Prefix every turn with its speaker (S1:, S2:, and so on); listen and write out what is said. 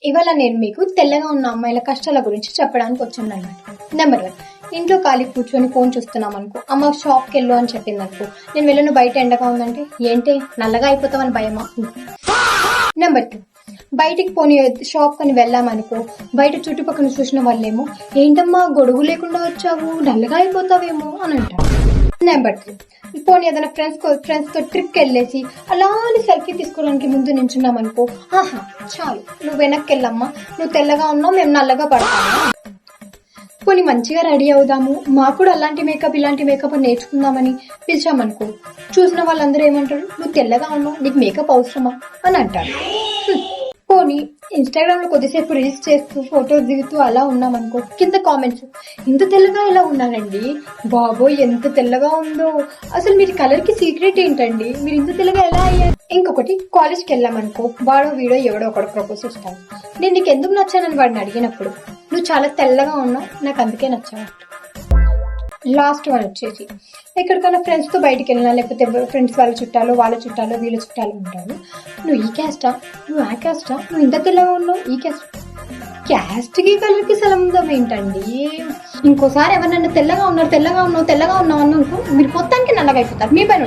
S1: ఇవాళ నేను మీకు తెల్లగా ఉన్న అమ్మాయిల కష్టాల గురించి చెప్పడానికి వచ్చాను అన్నమాట. నెంబర్ 1, ఇంట్లో ఖాళీ కూర్చొని ఫోన్ చూస్తున్నాం అనుకో, అమ్మ షాప్కి వెళ్ళు అని చెప్పింది అనుకో, నేను వెళ్ళను బయట ఎండగా ఉందంటే ఏంటి నల్లగా అయిపోతామని భయమా. నెంబర్ 2, బయటికి పోనీ షాప్ కని వెళ్ళామనుకో, బయట చుట్టుపక్కల చూసిన వాళ్ళేమో ఏంటమ్మా గొడుగు లేకుండా వచ్చావు నల్లగా అయిపోతావేమో అని అంటారు. నెంబర్ 3, పోనీ ఏదైనా ఫ్రెండ్స్ తో ట్రిప్కి వెళ్ళేసి అలా సెల్ఫీ తీసుకోవడానికి ముందు నించున్నాం అనుకో, ఆహా చాలు నువ్వు వెనక్కి వెళ్ళమ్మా, నువ్వు తెల్లగా ఉన్నావు మేము నల్లగా పడతాము. పోనీ మంచిగా రెడీ అవుదాము, మాకు కూడా అలాంటి మేకప్ ఇలాంటి మేకప్ నేర్చుకుందామని పిలిచామనుకో, చూసిన వాళ్ళందరూ ఏమంటారు, నువ్వు తెల్లగా ఉన్నావు నీకు మేకప్ అవసరమా అని అంటారు. పోనీ ఇన్స్టాగ్రామ్ లో కొద్దిసేపు రీల్స్ చేస్తూ ఫోటోస్ దిగుతూ అలా ఉన్నామనుకో, కింద కామెంట్స్ ఇంత తెల్లగా ఎలా ఉన్నారండి, బాబోయ్ ఎంత తెల్లగా ఉందో, అసలు మీరు కలర్ కి సీక్రెట్ ఏంటండి, మీరు ఇంత తెల్లగా ఎలా అయ్యారు. ఇంకొకటి, కాలేజ్కి వెళ్ళామనుకో, వాడో వీడో ఎవడో ఒకడు ప్రపోజ్ చేస్తాను, నేను నీకు ఎందుకు నచ్చానని వాడిని అడిగినప్పుడు నువ్వు చాలా తెల్లగా ఉన్నావు నాకు అందుకే నచ్చావు. లాస్ట్ వన్ వచ్చేసి, ఎక్కడికైనా ఫ్రెండ్స్ తో బయటికి వెళ్ళినా లేకపోతే ఫ్రెండ్స్ వాళ్ళ చుట్టాలు వీళ్ళ చుట్టాలు ఉంటారు, నువ్వు ఈ క్యాస్టా నువ్వు ఆ క్యాస్టా నువ్వు ఇంత తెల్లగా ఉన్నావు ఈ క్యాస్ట్ కి కలర్ కి సంబంధం ఏంటండి. ఇంకోసారి ఎవరినైనా తెల్లగా ఉన్నావు అనుకో, మీరు మొత్తానికి నల్లగా అయిపోతారు మీ పైన.